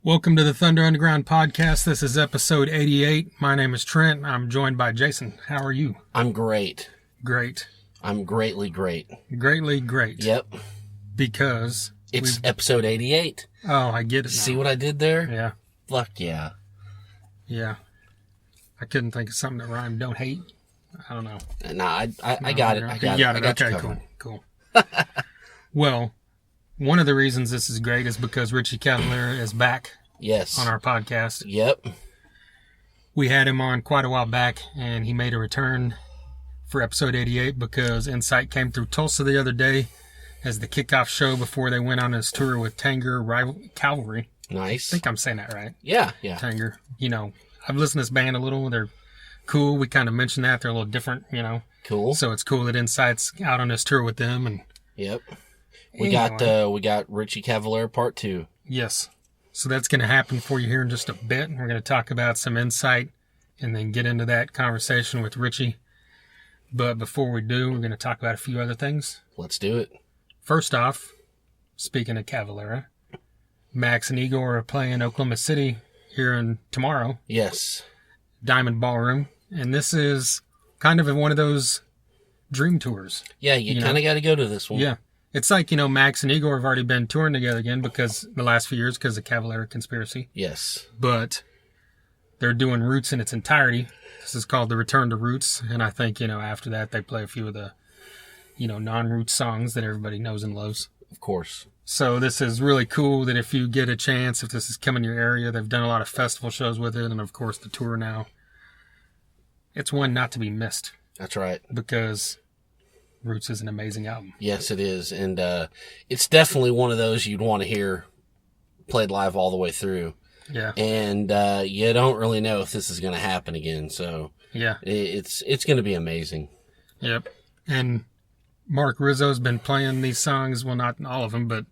Welcome to the Thunder Underground podcast. This is episode 88. My name is Trent. I'm joined by Jason. How are you? I'm great. Great. I'm greatly great. Greatly great. Yep. Because it's episode 88. Oh, I get it now. See what I did there? Yeah. Fuck yeah. Yeah. I couldn't think of something that rhymed. Don't hate. I don't know. Nah, I got it. I got it. Okay, cool. Well, one of the reasons this is great is because Richie Cavalera is back. Yes. On our podcast. Yep. We had him on quite a while back, and he made a return for episode 88 because Incite came through Tulsa the other day as the kickoff show before they went on his tour with Tanger Cavalry. Nice. I think I'm saying that right. Yeah. Tanger. You know, I've listened to this band a little. They're cool. We kind of mentioned that. They're a little different, you know. Cool. So it's cool that Incite's out on this tour with them. And yep. We got Richie Cavalera Part 2. Yes. So that's going to happen for you here in just a bit. We're going to talk about some Incite and then get into that conversation with Richie. But before we do, we're going to talk about a few other things. Let's do it. First off, speaking of Cavalera, Max and Iggor are playing Oklahoma City here tomorrow. Yes. Diamond Ballroom. And this is kind of one of those dream tours. Yeah, you kind of got to go to this one. Yeah. It's like, Max and Iggor have already been touring together again because the last few years because of Cavalera Conspiracy. Yes. But they're doing Roots in its entirety. This is called The Return to Roots. And I think, after that, they play a few of the, non-Roots songs that everybody knows and loves. Of course. So this is really cool that if you get a chance, if this is coming to your area, they've done a lot of festival shows with it. And, of course, the tour now. It's one not to be missed. That's right. Because Roots is an amazing album. Yes, it is. And it's definitely one of those you'd want to hear played live all the way through. Yeah. And you don't really know if this is going to happen again. So yeah, it's going to be amazing. Yep. And Marc Rizzo's been playing these songs. Well, not all of them, but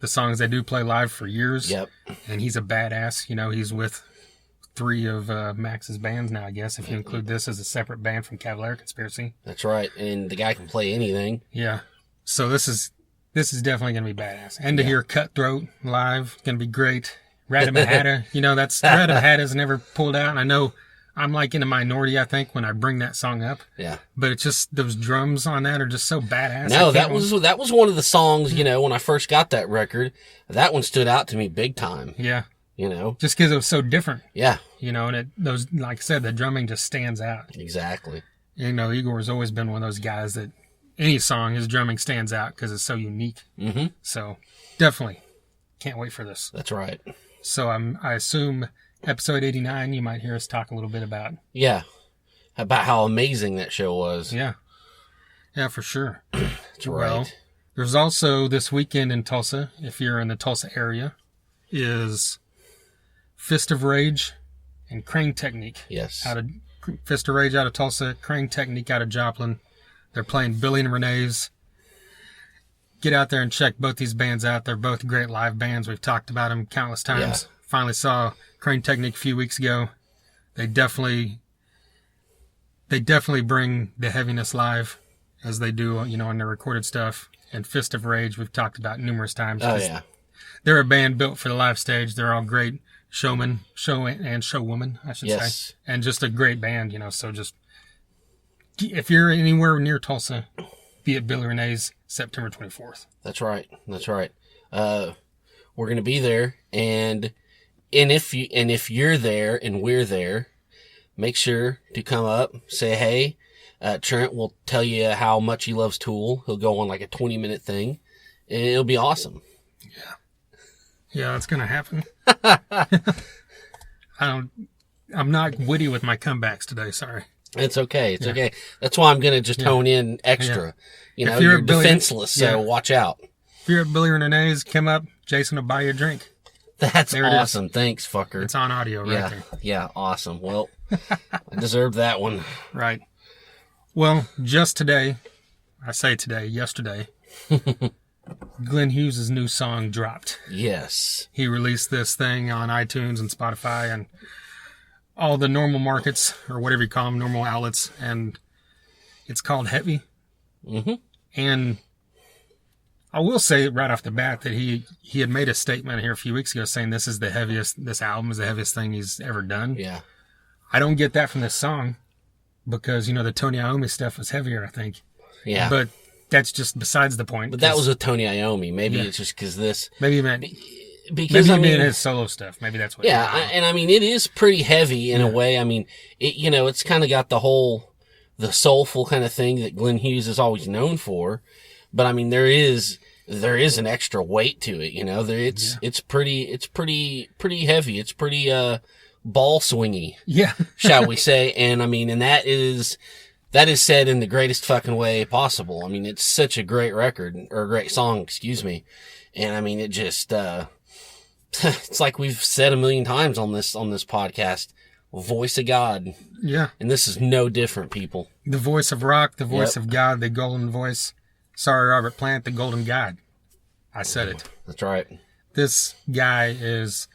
the songs they do play live for years. Yep. And he's a badass. He's with 3 of Max's bands now, I guess, if you include this as a separate band from Cavalera Conspiracy. That's right. And the guy can play anything. Yeah. So this is definitely going to be badass. And to hear Cutthroat live, going to be great. Ratamahata, that's Ratamahata's never pulled out. And I know I'm like in a minority, I think, when I bring that song up. Yeah. But it's just, those drums on that are just so badass. No, that was one of the songs, when I first got that record. That one stood out to me big time. Yeah. Just because it was so different. Yeah. And those, like I said, the drumming just stands out. Exactly. Igor's always been one of those guys that any song, his drumming stands out because it's so unique. Mm-hmm. So definitely can't wait for this. That's right. So I assume episode 89, you might hear us talk a little bit about. Yeah. About how amazing that show was. Yeah. Yeah, for sure. That's right. Well, there's also this weekend in Tulsa, if you're in the Tulsa area, is Fist of Rage and Crane Technique. Yes. Fist of Rage out of Tulsa, Crane Technique out of Joplin. They're playing Billy and Renee's. Get out there and check both these bands out. They're both great live bands. We've talked about them countless times. Yeah. Finally saw Crane Technique a few weeks ago. They definitely bring the heaviness live as they do, on their recorded stuff. And Fist of Rage, we've talked about numerous times. Oh, yeah. They're a band built for the live stage. They're all great showwomen, I should say. And just a great band, so just, if you're anywhere near Tulsa, be at Billy Renee's September 24th. That's right. We're going to be there, and if you're there and we're there, make sure to come up, say hey. Trent will tell you how much he loves Tool. He'll go on like a 20-minute thing, and it'll be awesome. Yeah, that's going to happen. I'm not witty with my comebacks today, sorry. It's okay. It's okay. That's why I'm going to just hone in extra. Yeah. You're defenseless, so watch out. If you're at Billy Renee's, come up. Jason will buy you a drink. That's awesome. Thanks, fucker. It's on audio right there. Yeah, awesome. Well, I deserved that one. Right. Well, just today, yesterday, Glenn Hughes' new song dropped. Yes. He released this thing on iTunes and Spotify and all the normal markets, or whatever you call them, normal outlets, and it's called Heavy. Mm-hmm. And I will say right off the bat that he had made a statement here a few weeks ago saying this album is the heaviest thing he's ever done. Yeah. I don't get that from this song because, the Tony Iommi stuff was heavier, I think. Yeah. But that's just besides the point. But that was with Tony Iommi. Maybe it's just because this... Maybe he meant... Because, maybe he meant his solo stuff. Maybe that's what... Yeah, it is pretty heavy in a way. I mean, it's kind of got the soulful kind of thing that Glenn Hughes is always known for. But, I mean, there is an extra weight to it, It's pretty heavy. It's pretty ball swingy. Yeah. Shall we say. And, I mean, and that is said in the greatest fucking way possible. I mean, it's such a great record, or a great song, excuse me. And, I mean, it just... it's like we've said a million times on this podcast, voice of God. Yeah. And this is no different, people. The voice of rock, the voice of God, the golden voice. Sorry, Robert Plant, the golden God. I said it. That's right. This guy is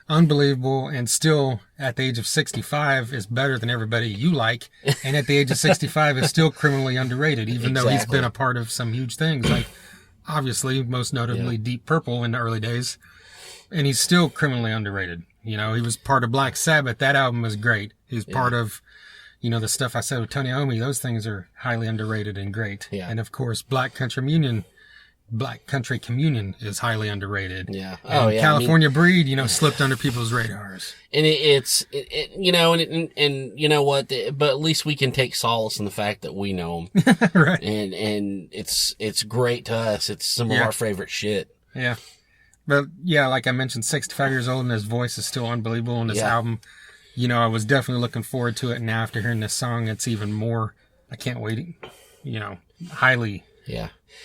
unbelievable and still at the age of 65 is better than everybody you like. And at the age of 65 is still criminally underrated, even though he's been a part of some huge things. Like, obviously, most notably Deep Purple in the early days. And he's still criminally underrated. He was part of Black Sabbath. That album was great. He's part of, the stuff I said with Tony Iommi. Those things are highly underrated and great. Yeah. And of course, Black Country Communion is highly underrated. Yeah. And California Breed, slipped under people's radars. And and you know what? But at least we can take solace in the fact that we know him. Right. And it's great to us. It's some of our favorite shit. Yeah. But yeah, like I mentioned, 65 years old and his voice is still unbelievable in this album. I was definitely looking forward to it. And now after hearing this song, it's even more, I can't wait, highly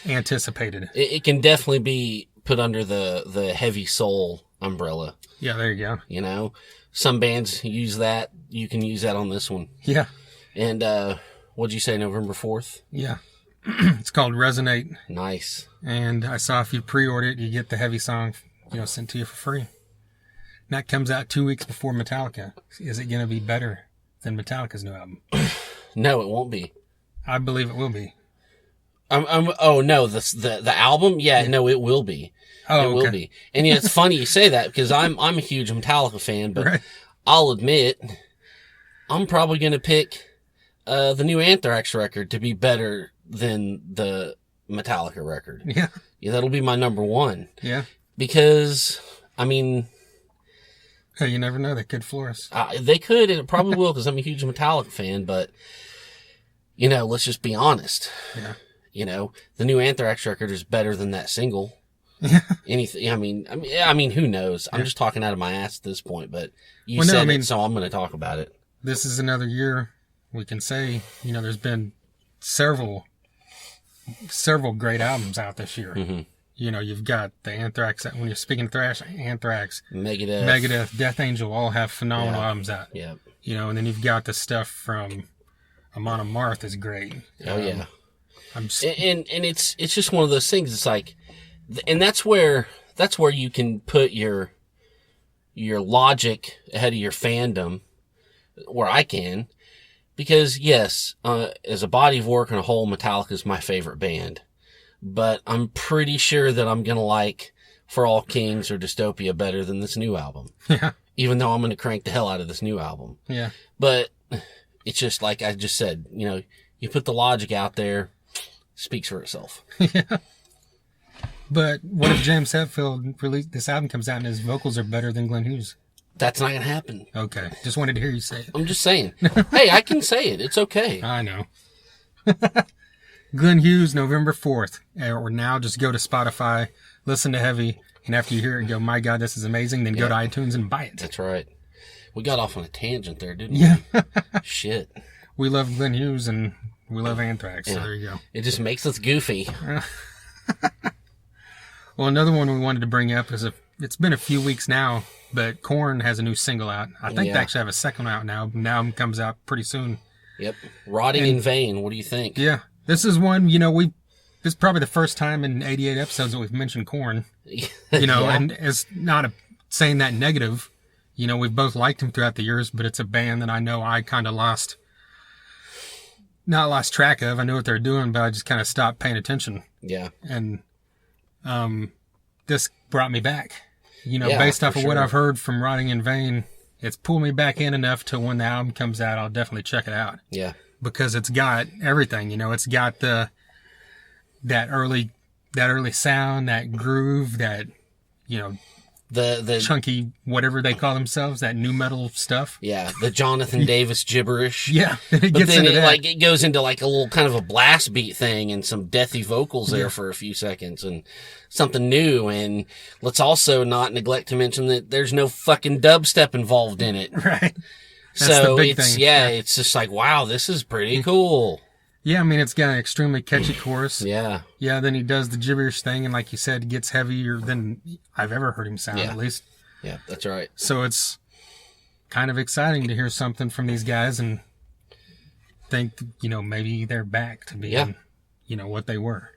anticipated. It can definitely be put under the heavy soul umbrella. Yeah, there you go. Some bands use that. You can use that on this one. Yeah. And, what'd you say, November 4th? Yeah. It's called Resonate. Nice. And I saw if you pre-order it, you get the heavy song, sent to you for free. And that comes out 2 weeks before Metallica. Is it going to be better than Metallica's new album? No, it won't be. I believe it will be. Oh no, the album? Yeah, no, it will be. Oh, it will be. And it's funny you say that because I'm a huge Metallica fan, but I'll admit I'm probably going to pick the new Anthrax record to be better than the Metallica record. Yeah. Yeah, that'll be my number one. Yeah. Because, I mean... Hey, you never know. They could floor us. They could, and it probably will because I'm a huge Metallica fan, but, let's just be honest. Yeah. The new Anthrax record is better than that single. Yeah. Anything, I mean, who knows? I'm just talking out of my ass at this point, but you said it, so I'm going to talk about it. This is another year we can say, there's been several great albums out this year. Mm-hmm. You've got the Anthrax, when you're speaking of thrash, Anthrax, Megadeth, Death Angel all have phenomenal albums out. Yeah. And then you've got the stuff from Amon Amarth is great. Oh, yeah. And it's just one of those things. It's like, and that's where you can put your logic ahead of your fandom, where I can. Because, yes, as a body of work and a whole, Metallica is my favorite band. But I'm pretty sure that I'm going to like For All Kings or Dystopia better than this new album. Yeah. Even though I'm going to crank the hell out of this new album. Yeah. But it's just like I just said, you put the logic out there, speaks for itself. Yeah. But what if James Hetfield this album comes out and his vocals are better than Glenn Hughes? That's not going to happen. Okay. Just wanted to hear you say it. I'm just saying. Hey, I can say it. It's okay. I know. Glenn Hughes, November 4th. Or now just go to Spotify, listen to Heavy, and after you hear it, go, my God, this is amazing, then go to iTunes and buy it. That's right. We got off on a tangent there, didn't we? Yeah. Shit. We love Glenn Hughes and we love Anthrax, so there you go. It just makes us goofy. Well, another one we wanted to bring up is it's been a few weeks now, but Korn has a new single out. I think they actually have a second one out now. Now it comes out pretty soon. Yep. Rotting in Vain. What do you think? Yeah. This is one, this is probably the first time in 88 episodes that we've mentioned Korn. And it's not saying that negative. We've both liked him throughout the years, but it's a band that I know I kind of not lost track of. I knew what they were doing, but I just kind of stopped paying attention. Yeah. And this brought me back. Yeah, based off of what sure. I've heard from Rotting in Vain, it's pulled me back in enough to when the album comes out, I'll definitely check it out. Yeah. Because it's got everything, it's got that early sound, that groove, that, the chunky, whatever they call themselves, that new metal stuff. Yeah, the Jonathan Davis gibberish. Yeah, it gets into that. It goes into like a little kind of a blast beat thing and some deathy vocals there for a few seconds and something new. And let's also not neglect to mention that there's no fucking dubstep involved in it. Right. That's so the big thing. It's just like, wow, this is pretty cool. Yeah, I mean, it's got an extremely catchy chorus. Yeah. Yeah, then he does the gibberish thing, and like you said, it gets heavier than I've ever heard him sound, at least. Yeah, that's right. So it's kind of exciting to hear something from these guys and think, maybe they're back to being, what they were.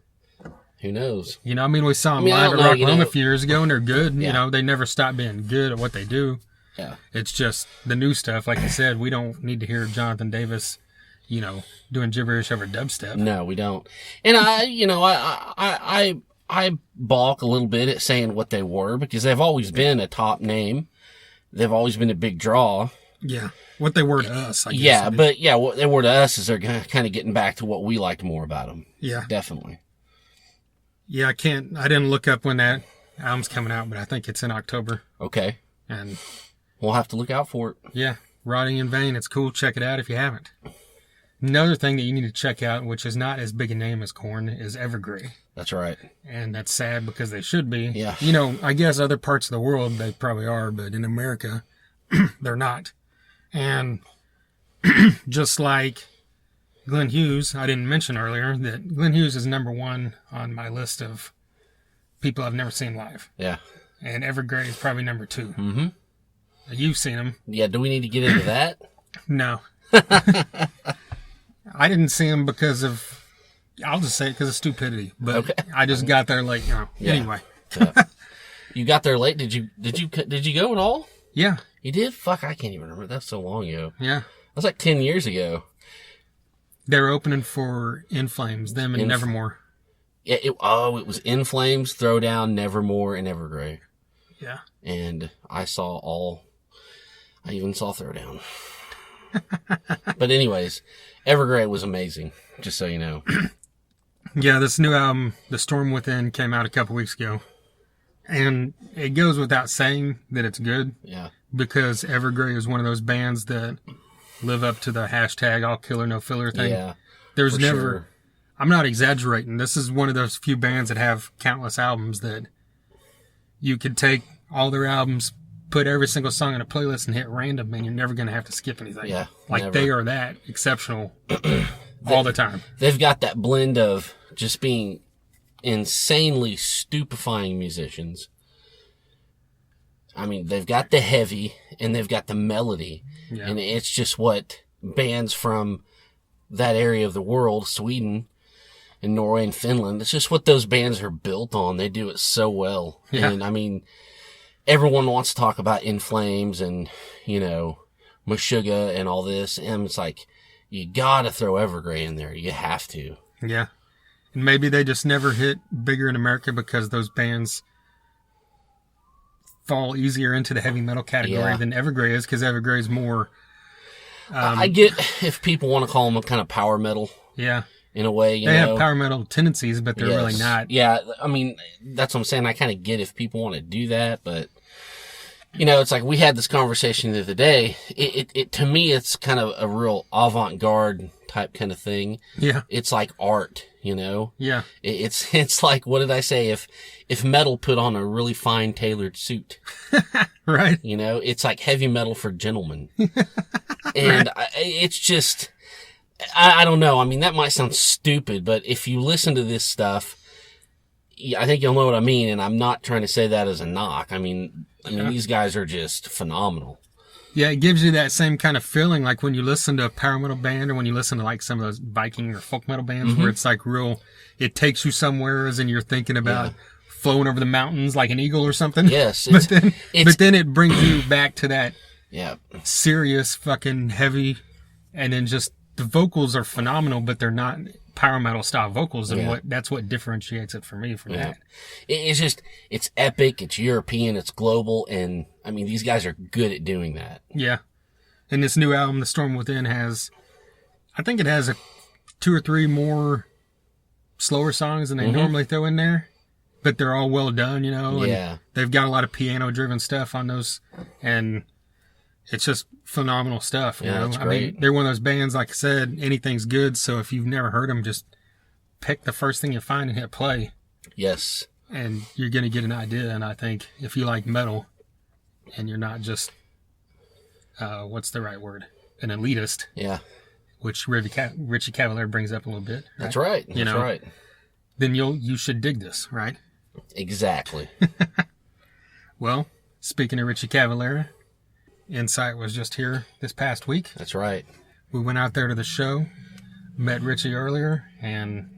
Who knows? We saw them live at Rock Room a few years ago, and they're good. Yeah. They never stop being good at what they do. Yeah. It's just the new stuff. Like I said, we don't need to hear Jonathan Davis doing gibberish over dubstep. No, we don't. And I balk a little bit at saying what they were because they've always been a top name. They've always been a big draw. Yeah. What they were to us, I guess. Yeah, but what they were to us is they're kind of getting back to what we liked more about them. Yeah. Definitely. Yeah, I didn't look up when that album's coming out, but I think it's in October. Okay. And we'll have to look out for it. Yeah. Rotting in Vain. It's cool. Check it out if you haven't. Another thing that you need to check out, which is not as big a name as Korn, is Evergrey. That's right. And that's sad because they should be. Yeah. I guess other parts of the world they probably are, but in America, they're not. And just like Glenn Hughes, I didn't mention earlier that Glenn Hughes is number one on my list of people I've never seen live. Yeah. And Evergrey is probably number two. Mm-hmm. You've seen him. Yeah, do we need to get into that? No. I didn't see him because of, I'll just say it because of stupidity. But okay. I just got there late, Anyway. You got there late? Did you go at all? Yeah. You did? Fuck, I can't even remember. That's so long ago. Yeah. That's like 10 years ago. They were opening for In Flames, them and Nevermore. Yeah, it was In Flames, Throwdown, Nevermore, and Evergrey. Yeah. And I even saw Throwdown. But anyways, Evergrey was amazing, just so you know. Yeah, this new album, The Storm Within, came out a couple weeks ago. And it goes without saying that it's good. Yeah. Because Evergrey is one of those bands that live up to the hashtag all killer, no filler thing. Yeah. There's never... Sure. I'm not exaggerating. This is one of those few bands that have countless albums that you could take all their albums, put every single song in a playlist and hit random, and you're never going to have to skip anything. Yeah. Like, never. They are that exceptional all the time. They've got that blend of just being insanely stupefying musicians. I mean, they've got the heavy and they've got the melody. Yeah. And it's just what bands from that area of the world, Sweden and Norway and Finland, it's just what those bands are built on. They do it so well. Yeah. And I mean, everyone wants to talk about In Flames and, Messhugah and all this. And it's like, you gotta throw Evergrey in there. You have to. Yeah. And maybe they just never hit bigger in America because those bands fall easier into the heavy metal category than Evergrey is, because Evergrey is more... I get if people want to call them a kind of power metal. Yeah. In a way, they have power metal tendencies, but they're really not. Yeah, I mean, that's what I'm saying. I kind of get if people want to do that, but... it's like we had this conversation the other day. It to me, it's kind of a real avant-garde type kind of thing. Yeah. It's like art, Yeah. It's like, what did I say? If metal put on a really fine tailored suit. Right. It's like heavy metal for gentlemen. And it's just, I don't know. I mean, that might sound stupid, but if you listen to this stuff, I think you'll know what I mean. And I'm not trying to say that as a knock. I mean, these guys are just phenomenal. Yeah, it gives you that same kind of feeling like when you listen to a power metal band or when you listen to like some of those Viking or folk metal bands where it's like it takes you somewhere as in you're thinking about flowing over the mountains like an eagle or something. Yes. But then it brings you back to that serious fucking heavy, and then just the vocals are phenomenal, but they're not power metal style vocals, and that's what differentiates it for me from that. It's epic, it's European, it's global, and I mean, these guys are good at doing that. Yeah. And this new album, The Storm Within, I think it has 2 or 3 more slower songs than they normally throw in there, but they're all well done, and they've got a lot of piano driven stuff on those, and it's just phenomenal stuff, you know. I mean, they're one of those bands, like I said, anything's good, so if you've never heard them, just pick the first thing you find and hit play. Yes. And you're going to get an idea, and I think if you like metal and you're not just, what's the right word? An elitist. Yeah. Which Richie Cavalera brings up a little bit. Right? That's right. That's right. Then you should dig this, right? Exactly. Well, speaking of Richie Cavalera, Incite was just here this past week. That's right. We went out there to the show, met Richie earlier, and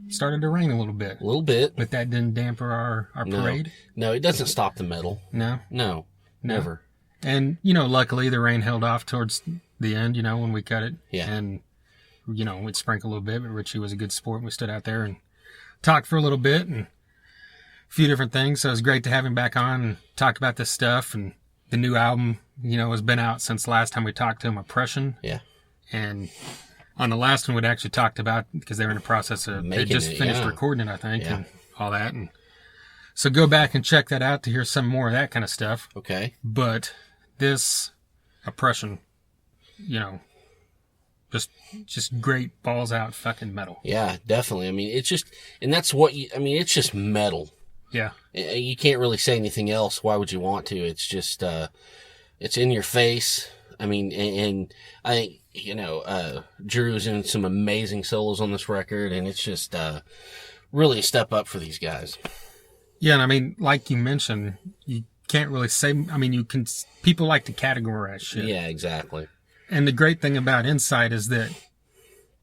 started to rain a little bit. A little bit. But that didn't damper our parade. No, it doesn't stop the metal. No? No, never. And, luckily the rain held off towards the end, when we cut it. Yeah. And, we'd sprinkle a little bit, but Richie was a good sport. And we stood out there and talked for a little bit and a few different things. So it was great to have him back on and talk about this stuff. And the new album, has been out since the last time we talked to him, Oppression. Yeah. And on the last one, we'd actually talked about, because they were in the process of, they just finished recording it, I think, and all that. And so go back and check that out to hear some more of that kind of stuff. Okay. But this Oppression, just great balls out fucking metal. Yeah, definitely. I mean, it's just, and that's what it's just metal. Yeah. You can't really say anything else. Why would you want to? It's just, it's in your face. I mean, and I think, Drew's in some amazing solos on this record, and it's just, really a step up for these guys. Yeah. And I mean, like you mentioned, you can't really say, people like to categorize shit. Yeah, exactly. And the great thing about Incite is that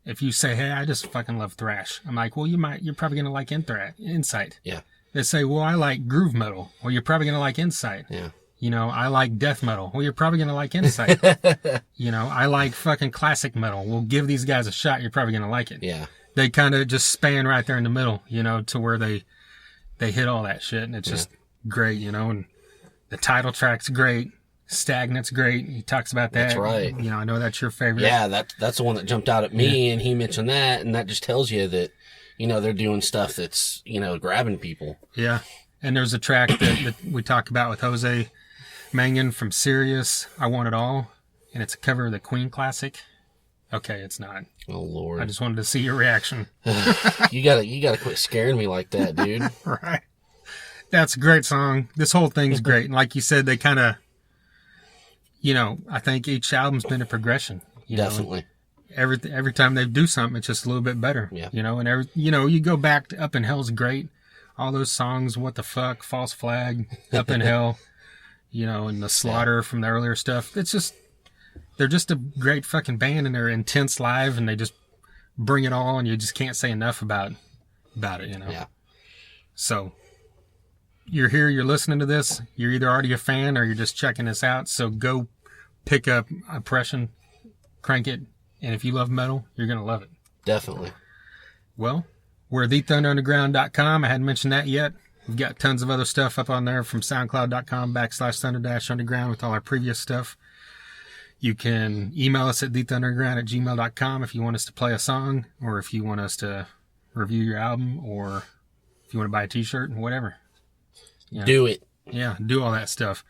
if you say, hey, I just fucking love thrash, I'm like, well, you're probably going to like Incite. Yeah. They say, well, I like groove metal. Well, you're probably going to like Incite. Yeah. I like death metal. Well, you're probably going to like Incite. I like fucking classic metal. We'll give these guys a shot. You're probably going to like it. Yeah. They kind of just span right there in the middle, to where they hit all that shit. And it's just great, and the title track's great. Stagnant's great. He talks about that. That's right. I know that's your favorite. Yeah, that's the one that jumped out at me, and he mentioned that, and that just tells you that, they're doing stuff that's, grabbing people. Yeah. And there's a track that we talk about with Jose Mangin from Sirius, I Want It All, and it's a cover of the Queen classic. Okay, it's not. Oh, Lord. I just wanted to see your reaction. You gotta quit scaring me like that, dude. Right. That's a great song. This whole thing's great. And like you said, they kind of, I think each album's been a progression. Definitely. Every time they do something, it's just a little bit better. Yeah. And you go back to Up in Hell's great. All those songs, What the Fuck, False Flag, Up in Hell, and the Slaughter from the earlier stuff. It's just, they're just a great fucking band, and they're intense live, and they just bring it all, and you just can't say enough about it, Yeah. So, you're here, you're listening to this, you're either already a fan or you're just checking this out, so go pick up Oppression, crank it, and if you love metal, you're going to love it. Definitely. Well, we're at thethunderunderground.com. I hadn't mentioned that yet. We've got tons of other stuff up on there from soundcloud.com/thunder-underground with all our previous stuff. You can email us at thethunderunderground@gmail.com if you want us to play a song, or if you want us to review your album, or if you want to buy a t-shirt and whatever. Do it. Yeah, do all that stuff.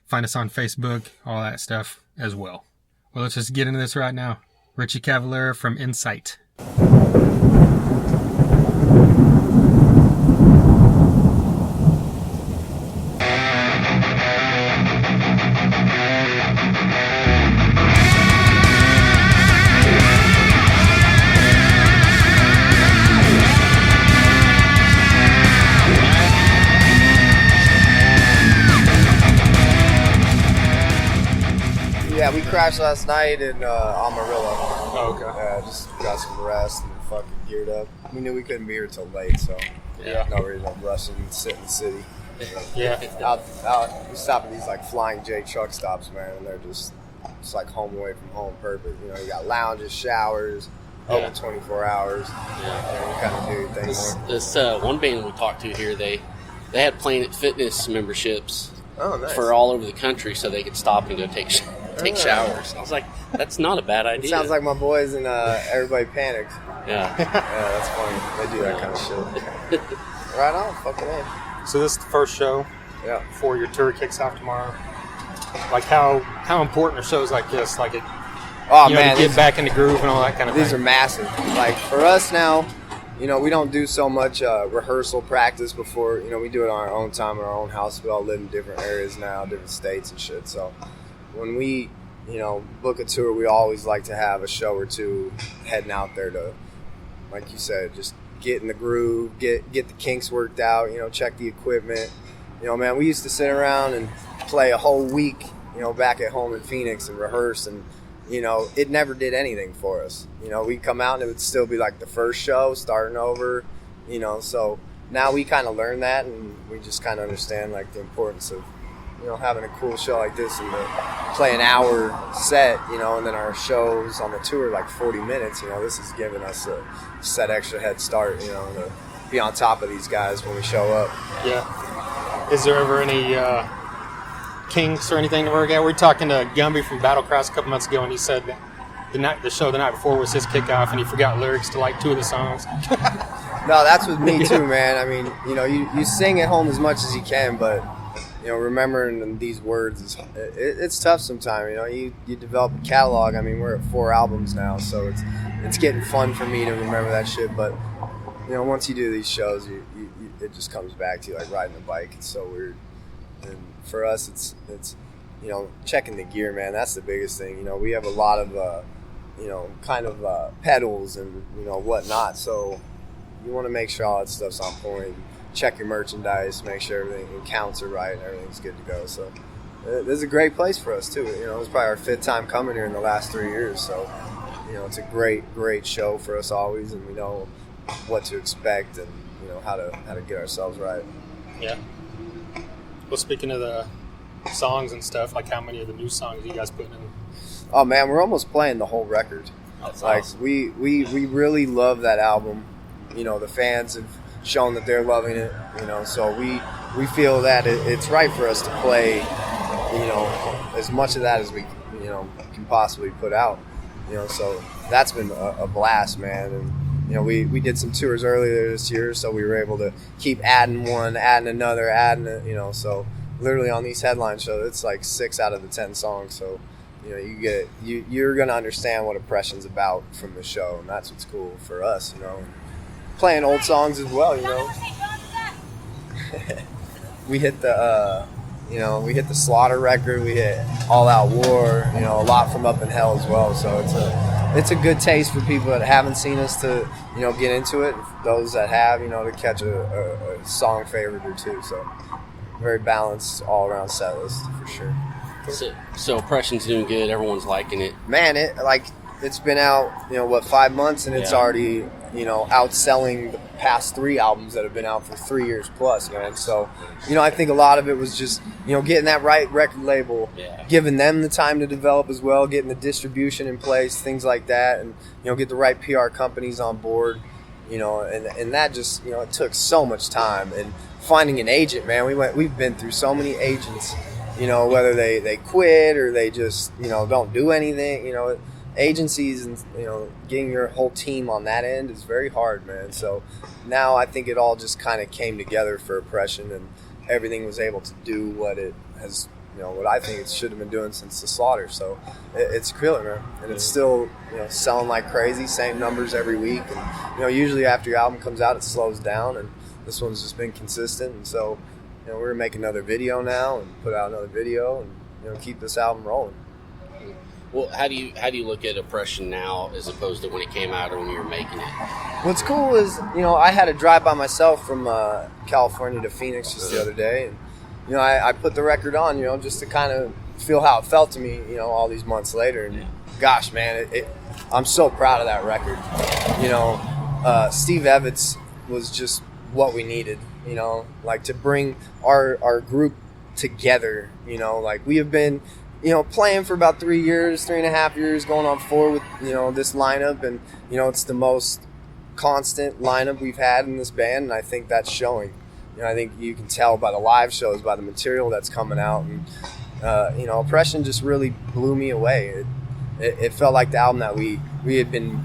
Find us on Facebook, all that stuff as well. Well, let's just get into this right now. Richie Cavalera from Incite. Yeah, we crashed last night in Amarillo. Oh, okay. Just got some rest and fucking geared up. We knew we couldn't be here till late, so no reason to rush and sit in the city. Yeah. We stop at these like Flying J truck stops, man, and they're just, it's like home away from home perfect. You got lounges, showers, open 24 hours. Yeah. You kind of do your thing more. This one band we talked to here, they had Planet Fitness memberships for all over the country so they could stop and go take showers. I was like, that's not a bad idea. It sounds like my boys in Everybody Panicked. Yeah. Yeah, that's funny. They do that kind of shit. Right on, fucking A. So this is the first show before your tour kicks off tomorrow. Like how important are shows like this? Like to get back in the groove and all that kind of thing. These are massive. Like for us now, we don't do so much rehearsal practice before. We do it on our own time in our own house. We all live in different areas now, different states and shit. So when we, book a tour, we always like to have a show or two heading out there to, like you said, just get in the groove, get the kinks worked out, check the equipment. Man, we used to sit around and play a whole week, back at home in Phoenix and rehearse, and, it never did anything for us. We'd come out and it would still be like the first show, starting over, so now we kind of learn that, and we just kind of understand, like, the importance of, having a cool show like this and to play an hour set, and then our shows on the tour like 40 minutes, this is giving us a set extra head start, to be on top of these guys when we show up. Yeah. Is there ever any kinks or anything to work out? We were talking to Gumby from Battlecross a couple months ago, and he said that the show the night before was his kickoff, and he forgot lyrics to like 2 of the songs. No, that's with me too, man. I mean, you sing at home as much as you can, but remembering these words it's tough sometimes. You develop a catalog. I mean, we're at 4 albums now, so it's getting fun for me to remember that shit. But once you do these shows, it just comes back to you like riding a bike. It's so weird. And for us, it's checking the gear, man. That's the biggest thing. We have a lot of pedals and whatnot. So you want to make sure all that stuff's on point. Check your merchandise, make sure everything counts are right, and everything's good to go. So this is a great place for us too. It's probably our 5th time coming here in the last 3 years. So it's a great show for us always, and we know what to expect and how to get ourselves right. Yeah. Well, speaking of the songs and stuff, like how many of the new songs are you guys putting in? Oh man, we're almost playing the whole record. That's like awesome. we really love that album. The fans have shown that they're loving it. So we feel that it's right for us to play as much of that as we can possibly put out. So that's been a blast, man. And we did some tours earlier this year, so we were able to keep adding one, adding another, so literally on these headline shows, it's like 6 out of the 10 songs. So you're gonna understand what Oppression's about from the show, and that's what's cool for us. Playing old songs as well. We hit the Slaughter record, we hit All Out War, a lot from Up in Hell as well. So it's a good taste for people that haven't seen us to get into it. Those that have, to catch a song favorite or two. So very balanced all around set list for sure. So Oppression's doing good. Everyone's liking it. Man, it's been out 5 months, and it's already outselling the past 3 albums that have been out for 3 years plus, man. So I think a lot of it was just getting that right record label, giving them the time to develop as well, getting the distribution in place, things like that, and get the right PR companies on board, and that just it took so much time. And finding an agent, man, we've been through so many agents, whether they quit or they just don't do anything, agencies and getting your whole team on that end is very hard, man. So now I think it all just kind of came together for Oppression, and everything was able to do what it has, what I think it should have been doing since the Slaughter. So it's killing, man, and it's still selling like crazy, same numbers every week. And usually after your album comes out, it slows down, and this one's just been consistent. And so we're gonna make another video now and put out another video and keep this album rolling. Well, how do you look at Oppression now as opposed to when it came out or when you were making it? What's cool is, I had a drive by myself from California to Phoenix just the other day, and I put the record on, just to kind of feel how it felt to me, all these months later. And gosh, man, I'm so proud of that record. Steve Evans was just what we needed, like to bring our group together. Like we have been playing for about 3.5 years, going on 4 with, this lineup. And, it's the most constant lineup we've had in this band. And I think that's showing. I think you can tell by the live shows, by the material that's coming out. And, Oppression just really blew me away. It felt like the album that we had been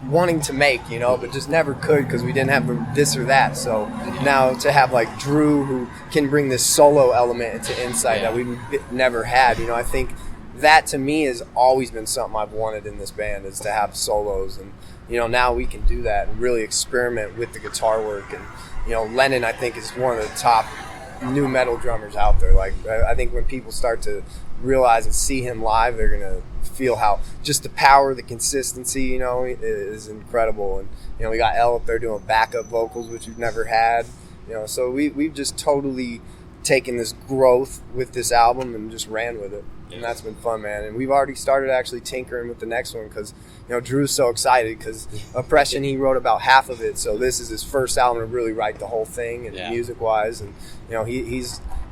wanting to make, but just never could because we didn't have this or that. So now to have like Drew, who can bring this solo element into Incite that we never had, I think that to me has always been something I've wanted in this band, is to have solos. And, now we can do that and really experiment with the guitar work. And, Lennon, I think, is one of the top new metal drummers out there. Like, I think when people start to realize and see him live, they're going to feel how just the power, the consistency, is incredible. And, we got Elle up there doing backup vocals, which we've never had, so we've just totally taken this growth with this album and just ran with it. And that's been fun, man. And we've already started actually tinkering with the next one because, Drew's so excited because Oppression, he wrote about half of it. So this is his first album to really write the whole thing and music-wise. And,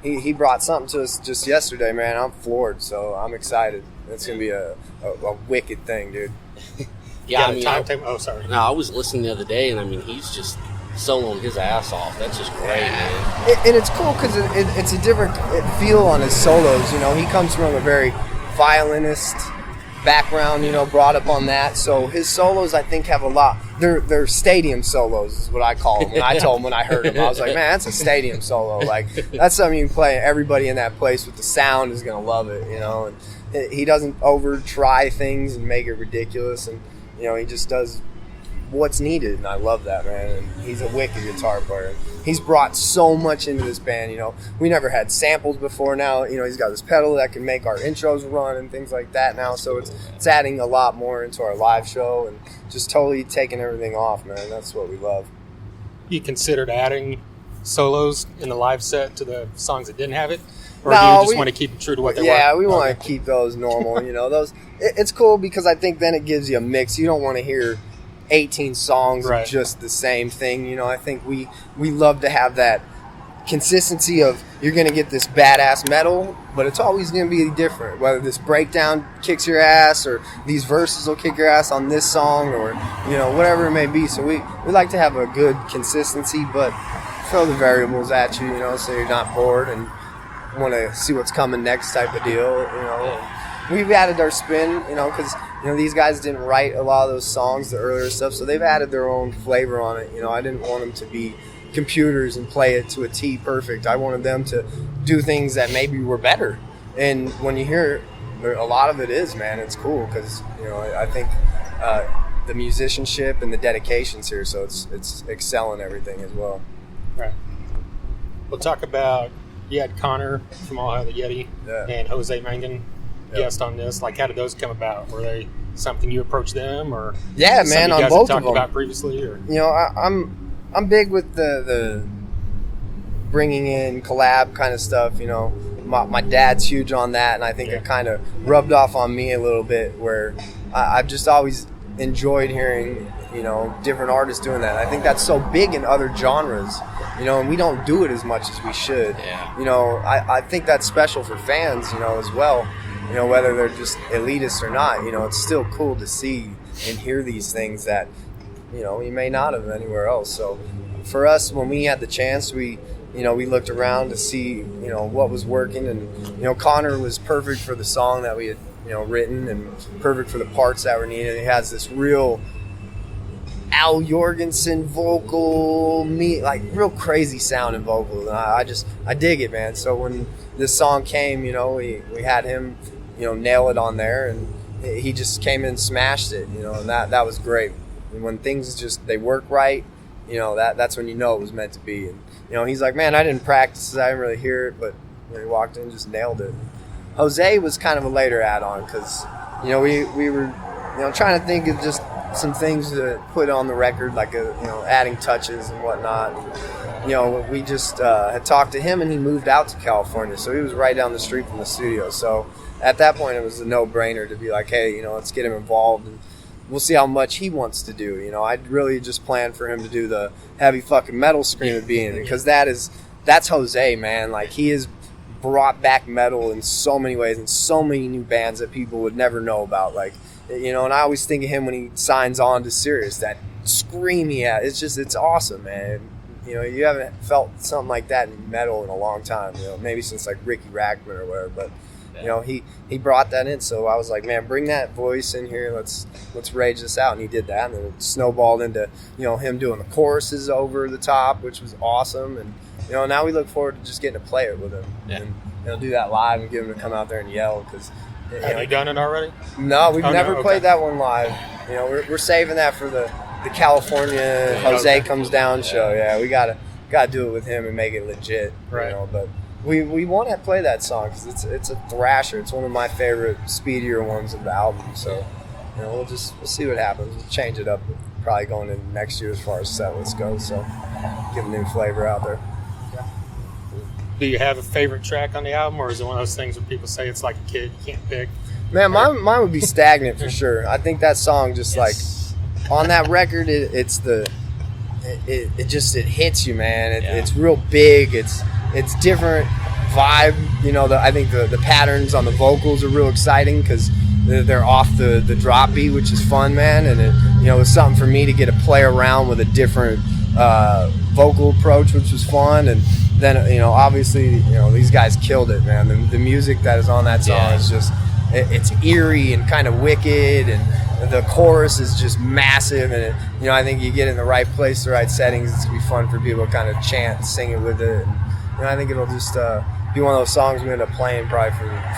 he brought something to us just yesterday, man. I'm floored, so I'm excited. It's going to be a wicked thing, dude. Sorry. No, I was listening the other day, and, he's just soloing his ass off. That's just great, man. And it's cool because it's a different feel on his solos. He comes from a very violinist background, brought up on that. So his solos, I think, have a lot. They're stadium solos is what I call them. When I told him when I heard them, I was like, man, that's a stadium solo. Like, that's something you can play. Everybody in that place with the sound is going to love it, And he doesn't over try things and make it ridiculous. And, he just does what's needed, and I love that, man. And he's a wicked guitar player. He's brought so much into this band. We never had samples before. Now, he's got this pedal that can make our intros run and things like that now. So it's adding a lot more into our live show and just totally taking everything off, man. That's what we love. You considered adding solos in the live set to the songs that didn't have it? Or no, do you just want to keep it true to what they were? Yeah, we want to keep those normal. Those. It's cool because I think then it gives you a mix. You don't want to hear 18 songs of just the same thing. I think we love to have that consistency of you're going to get this badass metal, but it's always going to be different. Whether this breakdown kicks your ass or these verses will kick your ass on this song or, whatever it may be. So we like to have a good consistency, but throw the variables at you, so you're not bored and want to see what's coming next type of deal, We've added our spin, because, these guys didn't write a lot of those songs, the earlier stuff, so they've added their own flavor on it. I didn't want them to be computers and play it to a T perfect. I wanted them to do things that maybe were better. And when you hear it, a lot of it is, man, it's cool because, I think the musicianship and the dedication's here, so it's excelling everything as well. Right. We'll talk about, you had Connor from All Hail the Yeti and Jose Mangin guest on this. Like, how did those come about? Were they something you approached them, or man, on both of them? You guys talked about previously, or I'm big with the bringing in collab kind of stuff. My dad's huge on that, and I think it kind of rubbed off on me a little bit. Where I've just always enjoyed hearing different artists doing that. I think that's so big in other genres, and we don't do it as much as we should. I think that's special for fans, as well. Whether they're just elitists or not, it's still cool to see and hear these things that, you may not have anywhere else. So for us, when we had the chance, we looked around to see, what was working. And, Connor was perfect for the song that we had, written and perfect for the parts that were needed. He has this real Al Jorgensen vocal, real crazy sound and vocals. And I dig it, man. So when this song came, we had him, nail it on there, and he just came in and smashed it, and that was great. And when things they work right, that's when it was meant to be. And, he's like, man, I didn't practice, I didn't really hear it, but when he walked in and just nailed it. Jose was kind of a later add-on because, we were, trying to think of just some things to put on the record, like, adding touches and whatnot. We just had talked to him, and he moved out to California, so he was right down the street from the studio. So at that point, it was a no-brainer to be like, hey, let's get him involved, and we'll see how much he wants to do. I'd really just planned for him to do the heavy fucking metal scream at beginning, because that's Jose, man. Like, he has brought back metal in so many ways and so many new bands that people would never know about. Like, you know, and I always think of him when he signs on to Sirius, that scream he had. It's awesome, man. You know, you haven't felt something like that in metal in a long time, you know, maybe since like Ricky Rackman or whatever, but you know, he brought that in. So I was like, man, bring that voice in here. Let's rage this out. And he did that. And then it snowballed into, you know, him doing the choruses over the top, which was awesome. And, you know, now we look forward to just getting to play it with him. Yeah. And, you know, do that live and get him to come out there and yell. Cause, Have you done it already? No, we've never played that one live. You know, we're saving that for the California Jose Comes Down show. Yeah, we gotta do it with him and make it legit. Right. You know, but we want to play that song because it's a thrasher. It's one of my favorite speedier ones of the album. So, you know, we'll see what happens. We'll change it up probably going into next year as far as set list goes. So, give a new flavor out there. Do you have a favorite track on the album, or is it one of those things where people say it's like a kid, you can't pick? Man, mine would be Stagnant for sure. I think that song just like on that record, it hits you, man. It's real big. It's different vibe. You know, I think the patterns on the vocals are real exciting because they're off the drop beat, which is fun, man. And it was something for me to get to play around with a different vocal approach, which was fun. And then, you know, obviously, you know, these guys killed it, man. The music that is on that song is just, it's eerie and kind of wicked, and the chorus is just massive. And you know, I think you get in the right place, the right settings, it's gonna be fun for people to kind of chant, sing it with it. And, you know, I think it'll just be one of those songs we end up playing probably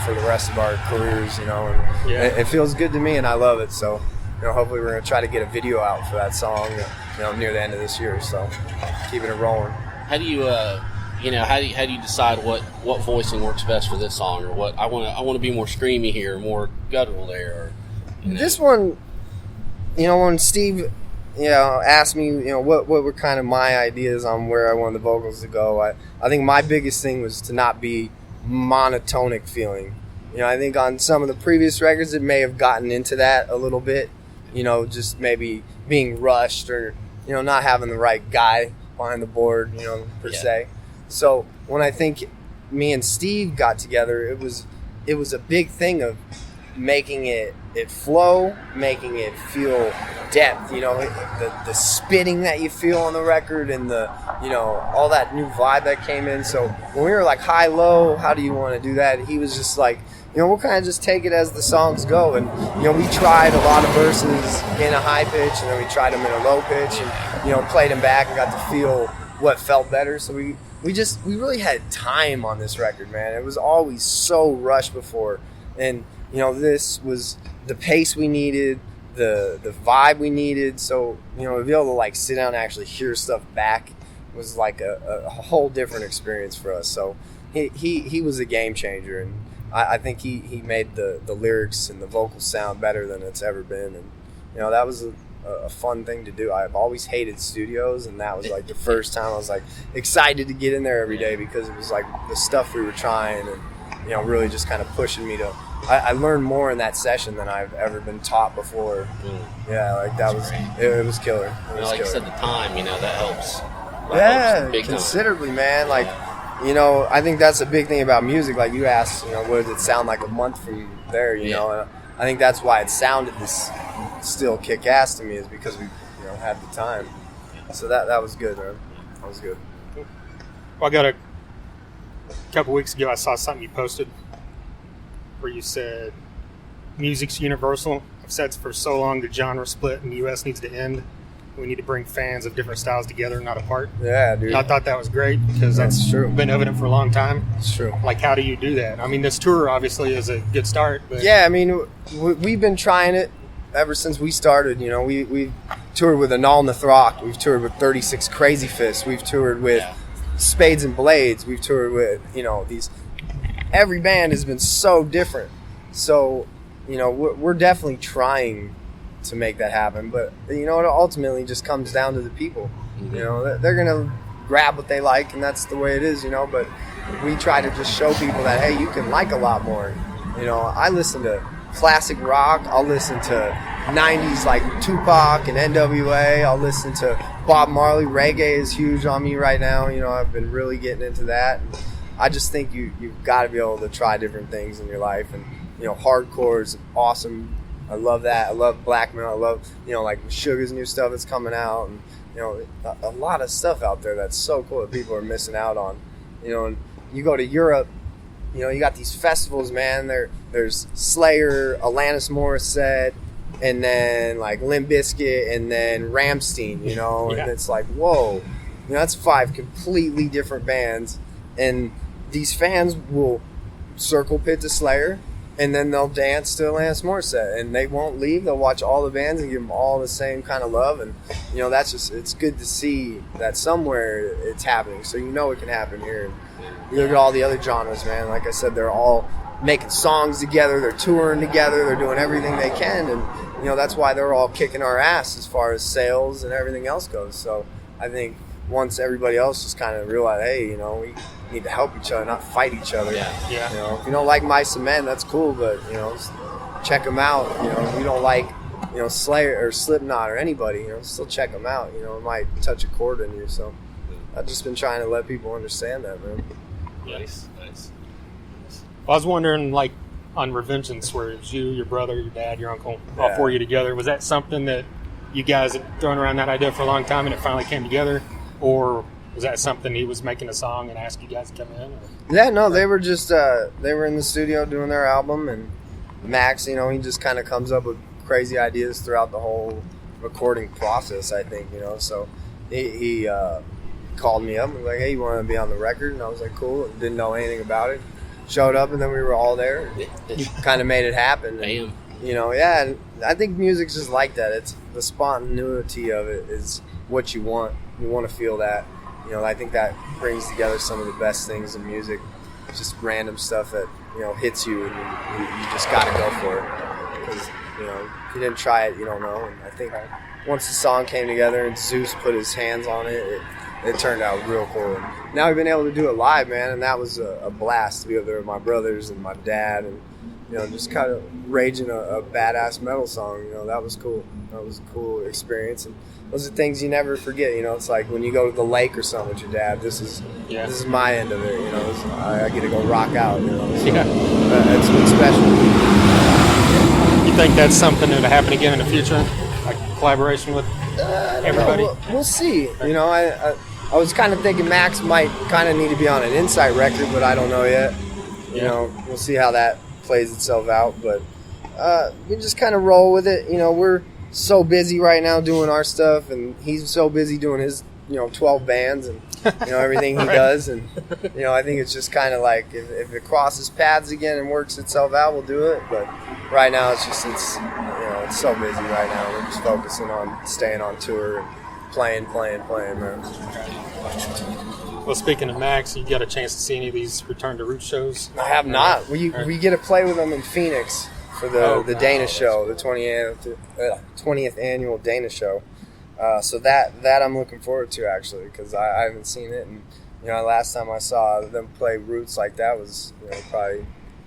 for the rest of our careers. You know, and it feels good to me, and I love it. So, you know, hopefully we're gonna try to get a video out for that song, you know, near the end of this year. So, keeping it rolling. How do you how do you decide what voicing works best for this song, or what I want to be more screamy here, or more guttural there? Or, This one, you know, when Steve, you know, asked me, you know, what were kind of my ideas on where I wanted the vocals to go, I think my biggest thing was to not be monotonic feeling. You know, I think on some of the previous records it may have gotten into that a little bit, you know, just maybe being rushed or, you know, not having the right guy behind the board, you know, per se. So when I think me and Steve got together, it was a big thing of making it flow, making it feel depth, you know, the spitting that you feel on the record, and the, you know, all that new vibe that came in. So when we were like high low, how do you want to do that? He was just like, you know, we'll kind of just take it as the songs go. And, you know, we tried a lot of verses in a high pitch, and then we tried them in a low pitch, and, you know, played them back and got to feel what felt better. So we really had time on this record, man. It was always so rushed before. And, you know, this was the pace we needed, the vibe we needed. So, you know, to be able to like sit down and actually hear stuff back was like a whole different experience for us. So he was a game changer, and I think he made the lyrics and the vocals sound better than it's ever been. And, you know, that was a fun thing to do. I've always hated studios, and that was like the first time I was like excited to get in there every day, because it was like the stuff we were trying, and, you know, really just kind of pushing me to. I learned more in that session than I've ever been taught before. Yeah, like that was it was killer. It was like killer. you said, the time, you know, that helps. Considerably, man. Like, you know, I think that's a big thing about music. Like you asked, you know, what does it sound like a month from there? You know, and I think that's why it sounded this still kick ass to me, is because we, you know, had the time. So that was good, man. That was good. Well, I got a couple weeks ago, I saw something you posted where you said, music's universal. I've said for so long the genre split in the U.S. needs to end. We need to bring fans of different styles together, not apart. Yeah, dude. And I thought that was great, because that's true. Been evident for a long time. It's true. Like, how do you do that? I mean, this tour obviously is a good start. But yeah, I mean, we've been trying it ever since we started. You know, we've toured with Anal Nathrock. We've toured with 36 Crazy Fists. We've toured with Spades and Blades. We've toured with, you know, these. Every band has been so different. So, you know, we're definitely trying to make that happen. But, you know, it ultimately just comes down to the people. You know, they're going to grab what they like, and that's the way it is, you know. But we try to just show people that, hey, you can like a lot more. You know, I listen to classic rock. I'll listen to 90s like Tupac and NWA. I'll listen to Bob Marley. Reggae is huge on me right now. You know, I've been really getting into that. I just think you've got to be able to try different things in your life. And, hardcore is awesome. I love that. I love black metal. I love, like Meshuggah's new stuff that's coming out. And, a lot of stuff out there that's so cool that people are missing out on. And you go to Europe, you got these festivals, man. There's Slayer, Alanis Morrisette, and then like Limp Bizkit, and then Rammstein, and it's like, whoa, that's 5 completely different bands. And these fans will circle pit to Slayer, and then they'll dance to Alanis Morissette, and they won't leave. They'll watch all the bands and give them all the same kind of love. And, that's just, it's good to see that somewhere it's happening. So it can happen here. And you look at all the other genres, man. Like I said, they're all making songs together. They're touring together. They're doing everything they can. And, that's why they're all kicking our ass as far as sales and everything else goes. So I think once everybody else just kind of realize, hey, we need to help each other, not fight each other. Yeah. If you don't like Mice and Men, that's cool, but just check them out. If you don't like Slayer or Slipknot or anybody, still check them out. It might touch a chord in you. So I've just been trying to let people understand that, man. Nice. Well, I was wondering, like on Revengeance, where it was you, your brother, your dad, your uncle, all 4 of you together. Was that something that you guys had thrown around that idea for a long time and it finally came together, or was that something he was making a song and asked you guys to come in? Or? Yeah, no, they were just they were in the studio doing their album, and Max, he just kind of comes up with crazy ideas throughout the whole recording process, I think, so he called me up and was like, hey, you want to be on the record? And I was like, cool. Didn't know anything about it. Showed up, and then we were all there. Kind of made it happen. And, and I think music's just like that. It's the spontaneity of it is what you want. You want to feel that. I think that brings together some of the best things in music. It's just random stuff that, hits you, and you just got to go for it. Because, if you didn't try it, you don't know. And I think once the song came together and Zeus put his hands on it, it turned out real cool. And now we've been able to do it live, man, and that was a blast to be up there with my brothers and my dad, and just kind of raging a badass metal song. That was cool. That was a cool experience, and those are things you never forget. It's like when you go to the lake or something with your dad. This is my end of it. I get to go rock out. It's been special. You think that's something that'll happen again in the future, like collaboration with everybody? We'll see. I was kind of thinking Max might kind of need to be on an Incite record, but I don't know yet. We'll see how that plays itself out. But we just kind of roll with it. We're so busy right now doing our stuff, and he's so busy doing his 12 bands and everything he does. And I think it's just kind of like if it crosses paths again and works itself out, we'll do it. But right now it's so busy right now. We're just focusing on staying on tour and playing, man. Well, speaking of Max, you got a chance to see any of these Return to Roots shows? I have not. We get to play with them in Phoenix for the Dana show, the 20th annual Dana show. So that I'm looking forward to, actually, because I haven't seen it. And last time I saw them play Roots like that was probably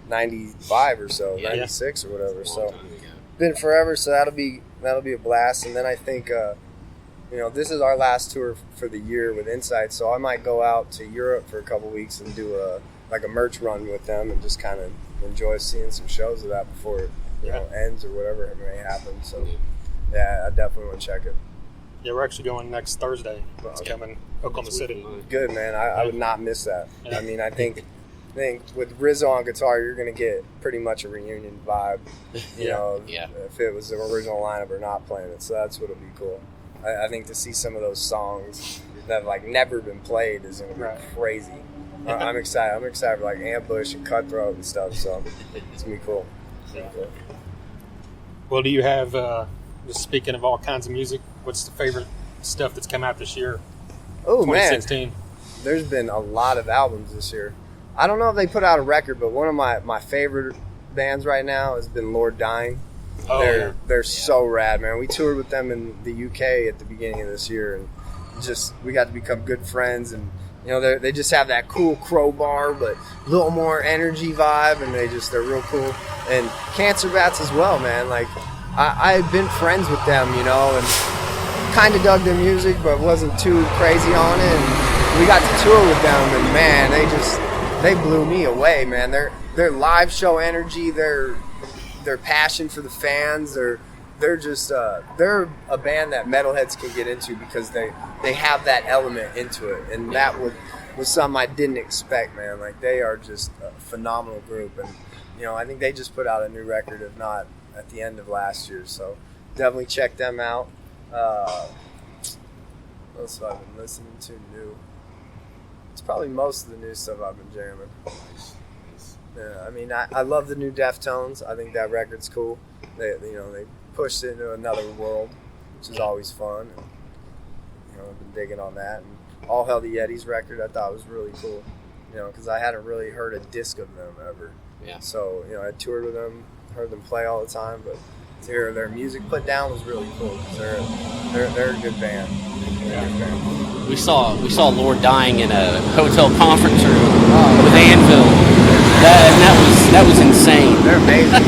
95 or so, 96 or whatever. So been forever. So that'll be a blast. And then I think this is our last tour for the year with Incite, so I might go out to Europe for a couple weeks and do a merch run with them and just kind of enjoy seeing some shows of that before it ends or whatever it may happen. So yeah, I definitely want to check it. Yeah, we're actually going next Thursday. It's coming Oklahoma City. Good, man. I would not miss that. Yeah. I mean, I think with Rizzo on guitar, you're going to get pretty much a reunion vibe, if it was the original lineup or not playing it. So that's what'll be cool. I think to see some of those songs that have never been played is going to be crazy. I'm excited. I'm excited for Ambush and Cutthroat and stuff. So it's going to be cool. Well, do you have, just speaking of all kinds of music, what's the favorite stuff that's come out this year? Oh, 2016. Man. There's been a lot of albums this year. I don't know if they put out a record, but one of my favorite bands right now has been Lord Dying. They're so rad, man. We toured with them in the UK at the beginning of this year, and we got to become good friends. And they just have that cool crowbar, but a little more energy vibe, and they're real cool. And Cancer Bats as well, man. I've been friends with them, and kind of dug their music, but wasn't too crazy on it. And we got to tour with them, and man, they blew me away, man. Their live show energy, their passion for the fans, they're just they're a band that metalheads can get into because they have that element into it, and that was something I didn't expect, man. Like, they are just a phenomenal group, and I think they just put out a new record, if not at the end of last year, so definitely check them out. What else have I been listening to new? It's probably most of the new stuff I've been jamming. Yeah, I mean, I love the new Deftones. I think that record's cool. They pushed it into another world, which is always fun. And, I've been digging on that. And All Hell the Yetis record I thought was really cool, because I hadn't really heard a disc of them ever. Yeah. So, I toured with them, heard them play all the time, but to hear their music put down was really cool because they're a good band. Yeah. We saw Lord Dying in a hotel conference room with Anvil. That was insane. They're amazing.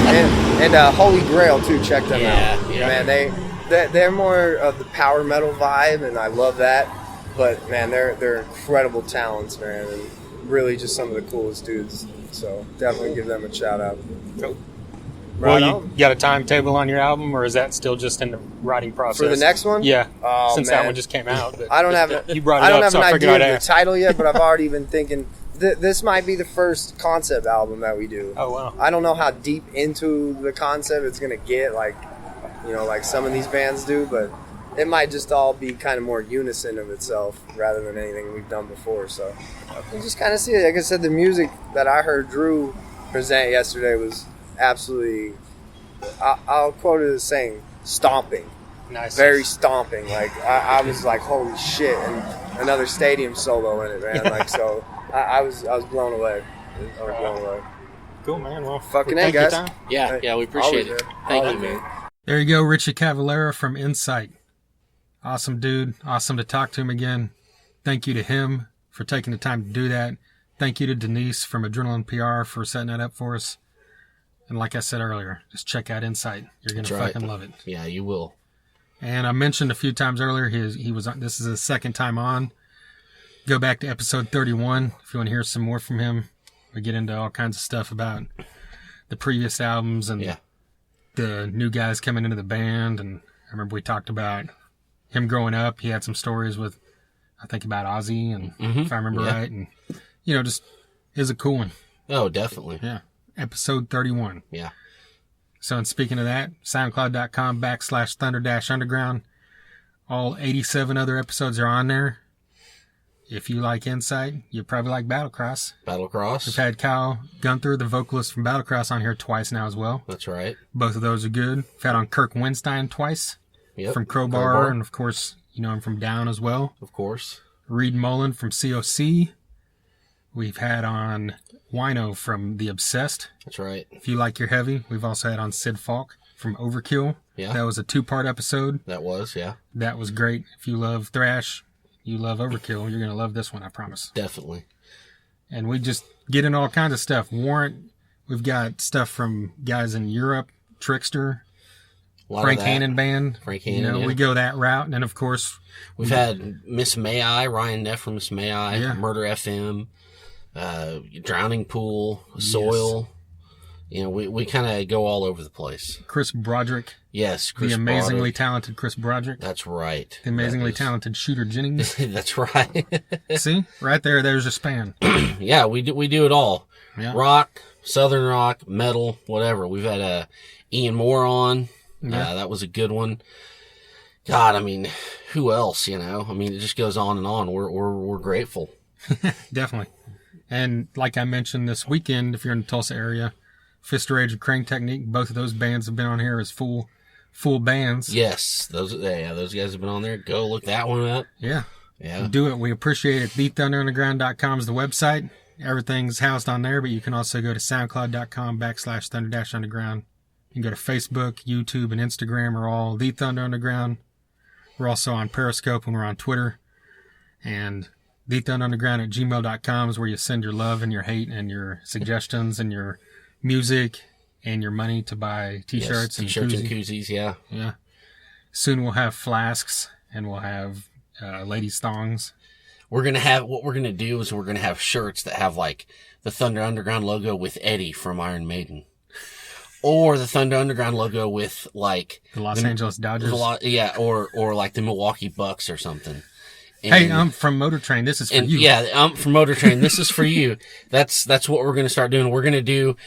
and Holy Grail too. Check them out. Yeah. Man, they're more of the power metal vibe, and I love that. But man, they're incredible talents, man, and really just some of the coolest dudes. So definitely give them a shout out. Cool. Well, you got a timetable on your album, or is that still just in the writing process? For the next one? Yeah. Oh, since man. that one just came out. I don't have you brought it up, so I figured I'd ask. I don't have an idea of the title yet, but I've already been thinking this might be the first concept album that we do. Oh, wow. I don't know how deep into the concept it's going to get, like some of these bands do, but it might just all be kind of more unison of itself rather than anything we've done before. So we'll just kind of see it. Like I said, the music that I heard Drew present yesterday was absolutely, I'll quote it as saying, stomping. Nice. Very stomping. Like, I was like, holy shit, and another stadium solo in it, man. Like, so I was blown away. I was blown away. Cool, man. Well, fucking A, guys. Yeah, we appreciate it. Thank you, man. There you go, Richie Cavalera from Incite. Awesome dude. Awesome to talk to him again. Thank you to him for taking the time to do that. Thank you to Denise from Adrenaline PR for setting that up for us. And like I said earlier, just check out Incite. You're going to fucking love it. Yeah, you will. And I mentioned a few times earlier, he was this is his second time on. Go back to episode 31 if you want to hear some more from him. We get into all kinds of stuff about the previous albums and the new guys coming into the band. And I remember we talked about him growing up. He had some stories with, I think, about Ozzy, and if I remember right. And, just is a cool one. Oh, definitely. Yeah. Episode 31. Yeah. So, and speaking of that, SoundCloud.com/Thunder-Underground. All 87 other episodes are on there. If you like Incite, you probably like Battlecross. We've had Kyle Gunther, the vocalist from Battlecross, on here twice now as well. That's right. Both of those are good. We've had on Kirk Winstein twice. Yep. From Crowbar, and of course, I'm from Down as well. Of course. Reed Mullen from COC. We've had on Wino from The Obsessed. That's right. If you like your heavy, we've also had on Sid Falk from Overkill. Yeah. That was a 2-part episode. That was, yeah. That was great. If you love thrash, you love Overkill, you're going to love this one, I promise. Definitely. And we just get in all kinds of stuff. Warrant, we've got stuff from guys in Europe, Trickster, Frank Hannon Band. Frank Hannon, we go that route. And then, of course, we've had Miss May I, Ryan Neff from Miss May I, Murder FM, Drowning Pool, Soil. We kind of go all over the place. Chris Broderick. Yes, Chris The amazingly Broderick. Talented Chris Broderick. That's right. The amazingly talented Shooter Jennings. That's right. See? Right there's a span. Yeah, we do it all. Yeah. Rock, Southern rock, metal, whatever. We've had Ian Moore on. Yeah. That was a good one. God, I mean, who else, I mean, it just goes on and on. We're grateful. Definitely. And like I mentioned this weekend, if you're in the Tulsa area, Fist Rage and Crane Technique, both of those bands have been on here as full bands. Yes, those guys have been on there. Go look that one up. Yeah. Yeah. Do it. We appreciate it. TheThunderUnderground.com is the website. Everything's housed on there, but you can also go to SoundCloud.com/Thunder-Underground. You can go to Facebook, YouTube, and Instagram are all The Thunder Underground. We're also on Periscope and we're on Twitter. And TheThunderUnderground@gmail.com is where you send your love and your hate and your suggestions and your music and your money to buy t-shirts, and koozies. Yeah. Soon we'll have flasks and we'll have ladies' thongs. What we're going to do is we're going to have shirts that have like the Thunder Underground logo with Eddie from Iron Maiden. Or the Thunder Underground logo with like the Los Angeles Dodgers. Or like the Milwaukee Bucks or something. And, hey, I'm from Motortrain. This is for you. Yeah, I'm from Motortrain. This is for you. That's what we're going to start doing. We're going to do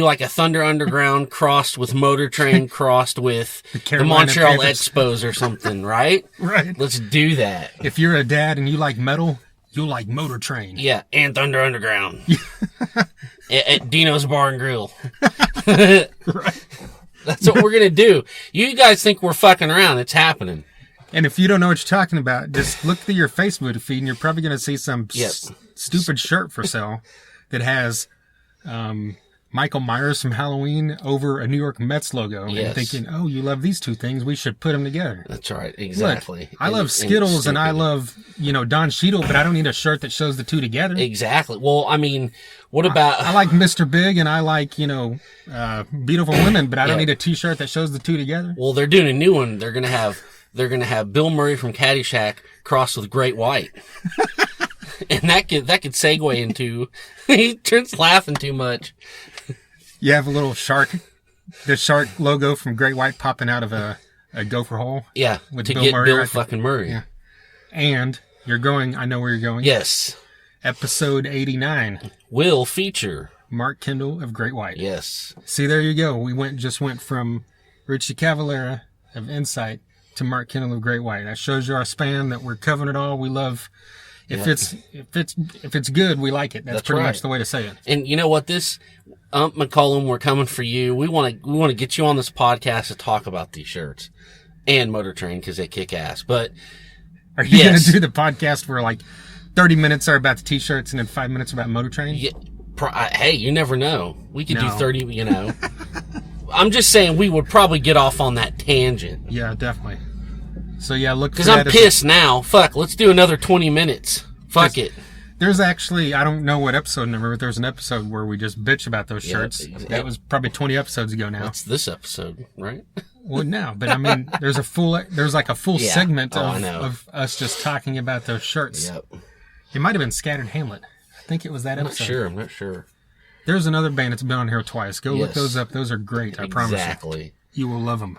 like a Thunder Underground crossed with Motortrain crossed with the Montreal Expos or something, right? Right. Let's do that. If you're a dad and you like metal, you'll like Motortrain. Yeah, and Thunder Underground. at Dino's Bar and Grill. Right. That's what we're going to do. You guys think we're fucking around. It's happening. And if you don't know what you're talking about, just look through your Facebook feed and you're probably going to see some stupid shirt for sale that has Michael Myers from Halloween over a New York Mets logo. Yes. And thinking, oh, you love these two things. We should put them together. That's right. Exactly. Look, I love Skittles and I love, Don Cheadle, but I don't need a shirt that shows the two together. Exactly. Well, I mean, what about... I like Mr. Big and I like, Beautiful Women, but I don't need a t-shirt that shows the two together. Well, they're doing a new one. They're going to have Bill Murray from Caddyshack crossed with Great White. And that could segue into... He turns laughing too much. You have a little shark, the shark logo from Great White popping out of a gopher hole. Yeah, with to Bill get Murray Bill fucking Murray. Yeah. And you're going, I know where you're going. Yes. Episode 89. Will feature Mark Kendall of Great White. Yes. See, there you go. We just went from Richie Cavalera of Incite to Mark Kendall of Great White. That shows you our span, that we're covering it all. We love... If it's good, we like it. That's pretty much the way to say it. And you know what? This McCollum, we're coming for you. We want to get you on this podcast to talk about these shirts and Motortrain because they kick ass. But are you going to do the podcast where like 30 minutes are about the t-shirts and then 5 minutes about Motortrain? Yeah, hey, you never know. We could do 30. I'm just saying we would probably get off on that tangent. Yeah, definitely. So yeah, look. Because I'm pissed now. Fuck, let's do another 20 minutes. Fuck it. There's actually, I don't know what episode number, but there's an episode where we just bitch about those shirts. That was probably 20 episodes ago now. That's this episode, right? Well, no, but I mean, there's like a full segment of us just talking about those shirts. Yep. It might have been Scattered Hamlet. I think it was that episode. I'm not sure. There's another band that's been on here twice. Go look those up. Those are great. I promise you. Exactly. You will love them.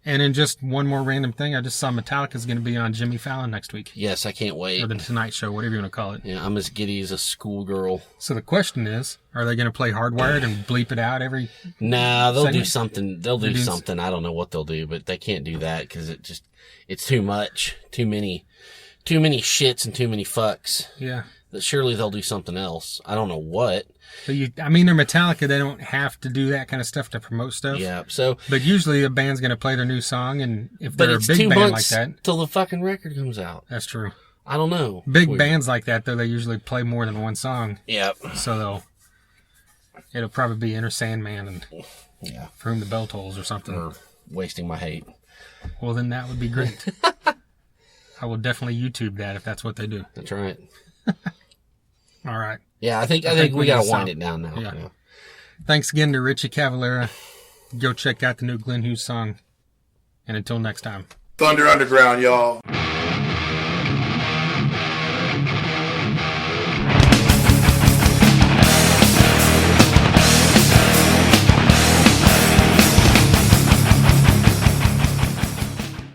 And then just one more random thing. I just saw Metallica's going to be on Jimmy Fallon next week. Yes, I can't wait. Or the Tonight Show, whatever you want to call it. Yeah, I'm as giddy as a schoolgirl. So the question is, are they going to play Hardwired and bleep it out every... Nah, they'll do something. They'll do something. I don't know what they'll do, but they can't do that because it's too much. Too many shits and too many fucks. Yeah. Surely they'll do something else. I don't know what. But they're Metallica. They don't have to do that kind of stuff to promote stuff. Yeah. So, but usually a band's going to play their new song, and if they're a big band like that, till the fucking record comes out. That's true. I don't know. Big bands like that, though, they usually play more than one song. Yep. So it'll probably be Enter Sandman and For Whom the Bell Tolls or something. Or Wasting My Hate. Well, then that would be great. I will definitely YouTube that if that's what they do. That's right. All right. Yeah, I think we gotta wind it down now. Yeah. Thanks again to Richie Cavalera. Go check out the new Glenn Hughes song. And until next time. Thunder Underground, y'all.